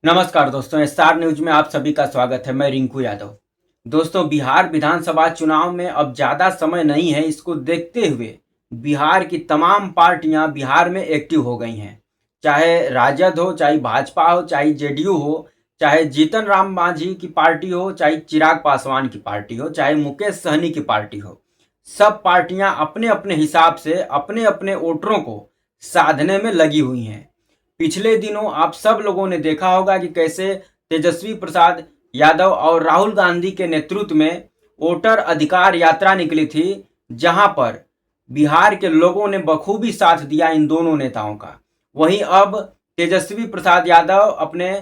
नमस्कार दोस्तों, star news में आप सभी का स्वागत है। मैं रिंकू यादव। दोस्तों, बिहार विधानसभा चुनाव में अब ज़्यादा समय नहीं है। इसको देखते हुए बिहार की तमाम पार्टियां बिहार में एक्टिव हो गई हैं। चाहे राजद हो, चाहे भाजपा हो, चाहे जेडीयू हो, चाहे जीतन राम मांझी की पार्टी हो, चाहे चिराग पासवान की पार्टी हो, चाहे मुकेश सहनी की पार्टी हो, सब पार्टियां अपने अपने हिसाब से अपने अपने वोटरों को साधने में लगी हुई हैं। पिछले दिनों आप सब लोगों ने देखा होगा कि कैसे तेजस्वी प्रसाद यादव और राहुल गांधी के नेतृत्व में वोटर अधिकार यात्रा निकली थी, जहां पर बिहार के लोगों ने बखूबी साथ दिया इन दोनों नेताओं का। वहीं अब तेजस्वी प्रसाद यादव अपने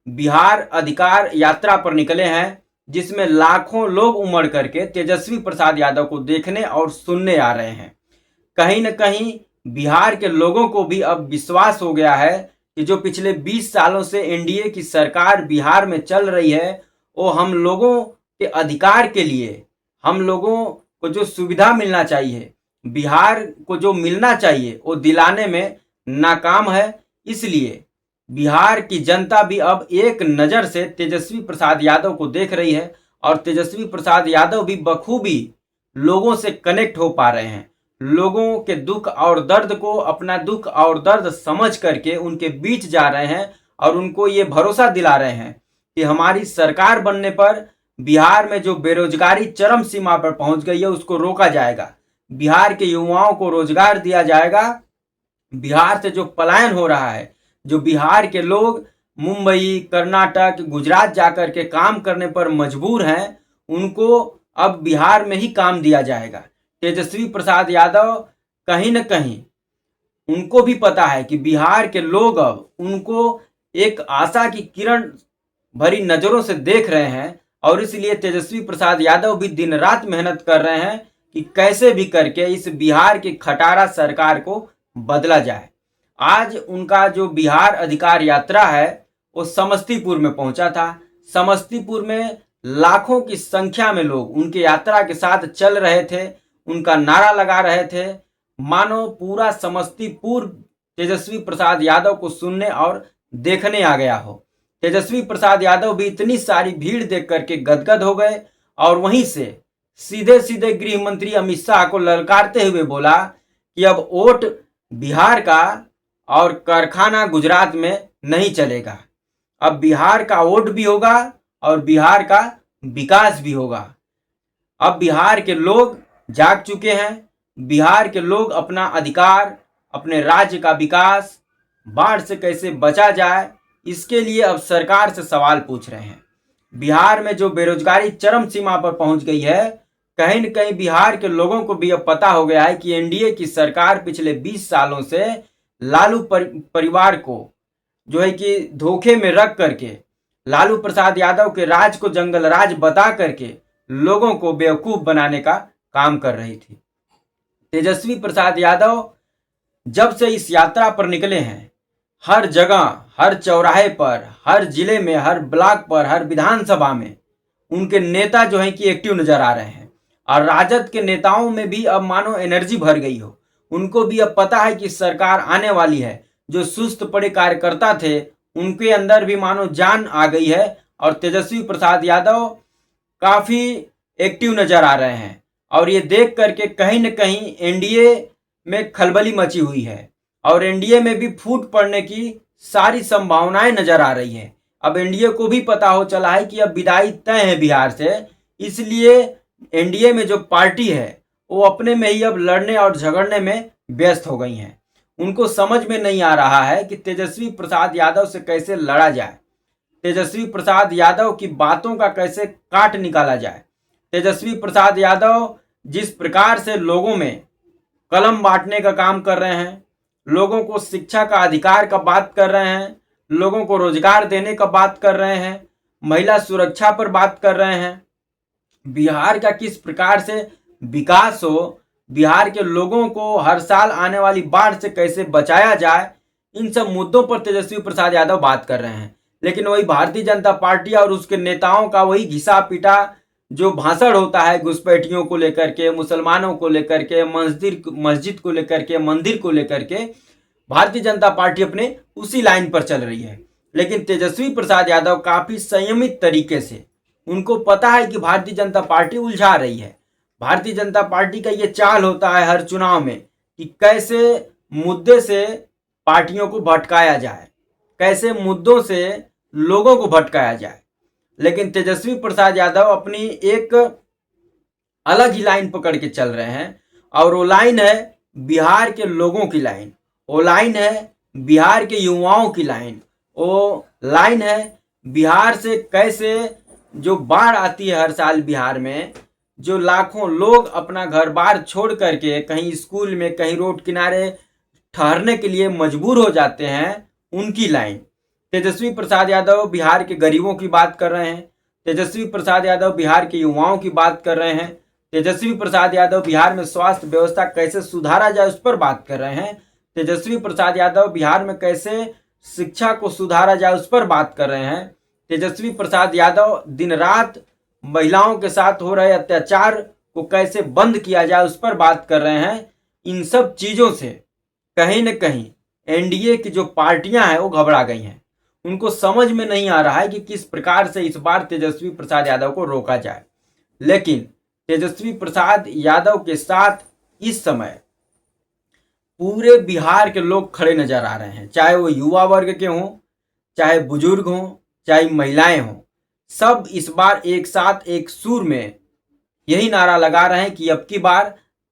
बिहार अधिकार यात्रा पर निकले हैं, जिसमें लाखों लोग उमड़ करके तेजस्वी प्रसाद यादव को देखने और सुनने आ रहे हैं। कहीं न कहीं बिहार के लोगों को भी अब विश्वास हो गया है कि जो पिछले 20 सालों से एनडीए की सरकार बिहार में चल रही है, वो हम लोगों के अधिकार के लिए, हम लोगों को जो सुविधा मिलना चाहिए, बिहार को जो मिलना चाहिए, वो दिलाने में नाकाम है। इसलिए बिहार की जनता भी अब एक नज़र से तेजस्वी प्रसाद यादव को देख रही है और तेजस्वी प्रसाद यादव भी बखूबी लोगों से कनेक्ट हो पा रहे हैं। लोगों के दुख और दर्द को अपना दुख और दर्द समझ करके उनके बीच जा रहे हैं और उनको ये भरोसा दिला रहे हैं कि हमारी सरकार बनने पर बिहार में जो बेरोजगारी चरम सीमा पर पहुंच गई है उसको रोका जाएगा, बिहार के युवाओं को रोजगार दिया जाएगा। बिहार से जो पलायन हो रहा है, जो बिहार के लोग मुंबई, कर्नाटक, गुजरात जाकर के काम करने पर मजबूर हैं, उनको अब बिहार में ही काम दिया जाएगा। तेजस्वी प्रसाद यादव कहीं न कहीं उनको भी पता है कि बिहार के लोग अब उनको एक आशा की किरण भरी नज़रों से देख रहे हैं और इसलिए तेजस्वी प्रसाद यादव भी दिन रात मेहनत कर रहे हैं कि कैसे भी करके इस बिहार की खटारा सरकार को बदला जाए। आज उनका जो बिहार अधिकार यात्रा है वो समस्तीपुर में पहुंचा था। समस्तीपुर में लाखों की संख्या में लोग उनके यात्रा के साथ चल रहे थे, उनका नारा लगा रहे थे, मानो पूरा समस्तीपुर तेजस्वी प्रसाद यादव को सुनने और देखने आ गया हो। तेजस्वी प्रसाद यादव भी इतनी सारी भीड़ देख करके गदगद हो गए और वहीं से सीधे सीधे गृह मंत्री अमित शाह को ललकारते हुए बोला कि अब वोट बिहार का और कारखाना गुजरात में नहीं चलेगा। अब बिहार का वोट भी होगा और बिहार का विकास भी होगा। अब बिहार के लोग जाग चुके हैं। बिहार के लोग अपना अधिकार, अपने राज्य का विकास, बाढ़ से कैसे बचा जाए, इसके लिए अब सरकार से सवाल पूछ रहे हैं। बिहार में जो बेरोजगारी चरम सीमा पर पहुंच गई है, कहीं न कहीं बिहार के लोगों को भी अब पता हो गया है कि एनडीए की सरकार पिछले 20 सालों से लालू परिवार को जो है कि धोखे में रख करके लालू प्रसाद यादव के राज को जंगल राज बता करके लोगों को बेवकूफ बनाने का काम कर रही थी। तेजस्वी प्रसाद यादव जब से इस यात्रा पर निकले हैं, हर जगह, हर चौराहे पर, हर जिले में, हर ब्लॉक पर, हर विधानसभा में उनके नेता जो हैं कि एक्टिव नजर आ रहे हैं और राजद के नेताओं में भी अब मानो एनर्जी भर गई हो। उनको भी अब पता है कि सरकार आने वाली है। जो सुस्त पड़े कार्यकर्ता थे उनके अंदर भी मानो जान आ गई है और तेजस्वी प्रसाद यादव काफ़ी एक्टिव नज़र आ रहे हैं और ये देख करके कहीं न कहीं एनडीए में खलबली मची हुई है और एनडीए में भी फूट पड़ने की सारी संभावनाएं नज़र आ रही है। अब एनडीए को भी पता हो चला है कि अब विदाई तय है बिहार से, इसलिए एनडीए में जो पार्टी है वो अपने में ही अब लड़ने और झगड़ने में व्यस्त हो गई हैं। उनको समझ में नहीं आ रहा है कि तेजस्वी प्रसाद यादव से कैसे लड़ा जाए, तेजस्वी प्रसाद यादव की बातों का कैसे काट निकाला जाए। तेजस्वी प्रसाद यादव जिस प्रकार से लोगों में कलम बांटने का काम कर रहे हैं, लोगों को शिक्षा का अधिकार का बात कर रहे हैं, लोगों को रोजगार देने का बात कर रहे हैं, महिला सुरक्षा पर बात कर रहे हैं, बिहार का किस प्रकार से विकास हो, बिहार के लोगों को हर साल आने वाली बाढ़ से कैसे बचाया जाए, इन सब मुद्दों पर तेजस्वी प्रसाद यादव बात कर रहे हैं। लेकिन वही भारतीय जनता पार्टी और उसके नेताओं का वही घिसा पिटा जो भाषण होता है घुसपैठियों को लेकर के, मुसलमानों को लेकर के, मस्जिद को लेकर के, मंदिर को लेकर के, भारतीय जनता पार्टी अपने उसी लाइन पर चल रही है। लेकिन तेजस्वी प्रसाद यादव काफी संयमित तरीके से, उनको पता है कि भारतीय जनता पार्टी उलझा रही है। भारतीय जनता पार्टी का ये चाल होता है हर चुनाव में कि कैसे मुद्दे से पार्टियों को भटकाया जाए, कैसे मुद्दों से लोगों को भटकाया जाए। लेकिन तेजस्वी प्रसाद यादव अपनी एक अलग ही लाइन पकड़ के चल रहे हैं, और वो लाइन है बिहार के लोगों की लाइन, वो लाइन है बिहार के युवाओं की लाइन, वो लाइन है बिहार से कैसे जो बाढ़ आती है हर साल बिहार में, जो लाखों लोग अपना घर बार छोड़ करके कहीं स्कूल में कहीं रोड किनारे ठहरने के लिए मजबूर हो जाते हैं, उनकी लाइन। तेजस्वी प्रसाद यादव बिहार के गरीबों की बात कर रहे हैं, तेजस्वी प्रसाद यादव बिहार के युवाओं की बात कर रहे हैं, तेजस्वी प्रसाद यादव बिहार में स्वास्थ्य व्यवस्था कैसे सुधारा जाए उस पर बात कर रहे हैं, तेजस्वी प्रसाद यादव बिहार में कैसे शिक्षा को सुधारा जाए उस पर बात कर रहे हैं, तेजस्वी प्रसाद यादव दिन रात महिलाओं के साथ हो रहे अत्याचार को कैसे बंद किया जाए उस पर बात कर रहे हैं। इन सब चीजों से कहीं न कहीं एनडीए की जो पार्टियां हैं वो घबरा गई हैं। उनको समझ में नहीं आ रहा है कि किस प्रकार से इस बार तेजस्वी प्रसाद यादव को रोका जाए। लेकिन तेजस्वी प्रसाद यादव के साथ इस समय पूरे बिहार के लोग खड़े नजर आ रहे हैं, चाहे वो युवा वर्ग के हों, चाहे बुजुर्ग हों, चाहे महिलाएं हों। सब इस बार एक साथ एक सुर में यही नारा लगा रहे हैं कि अब की बार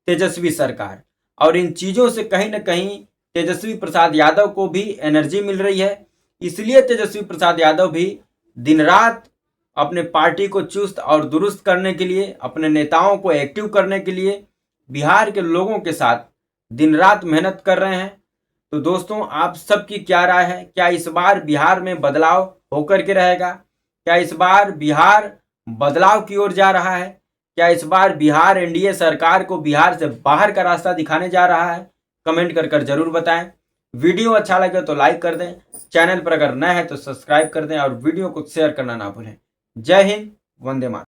तेजस्वी सरकार। और इन चीजों से कहीं न कहीं तेजस्वी प्रसाद यादव को भी एनर्जी मिल रही है। इसलिए तेजस्वी प्रसाद यादव भी दिन रात अपने पार्टी को चुस्त और दुरुस्त करने के लिए, अपने नेताओं को एक्टिव करने के लिए बिहार के लोगों के साथ दिन रात मेहनत कर रहे हैं। तो दोस्तों, आप सबकी क्या राय है? क्या इस बार बिहार में बदलाव होकर के रहेगा? क्या इस बार बिहार बदलाव की ओर जा रहा है? क्या इस बार बिहार एनडीए सरकार को बिहार से बाहर का रास्ता दिखाने जा रहा है? कमेंट कर जरूर बताएं। वीडियो अच्छा लगे तो लाइक कर दें, चैनल पर अगर नए हैं तो सब्सक्राइब कर दें और वीडियो को शेयर करना ना भूलें। जय हिंद, वंदे मातरम।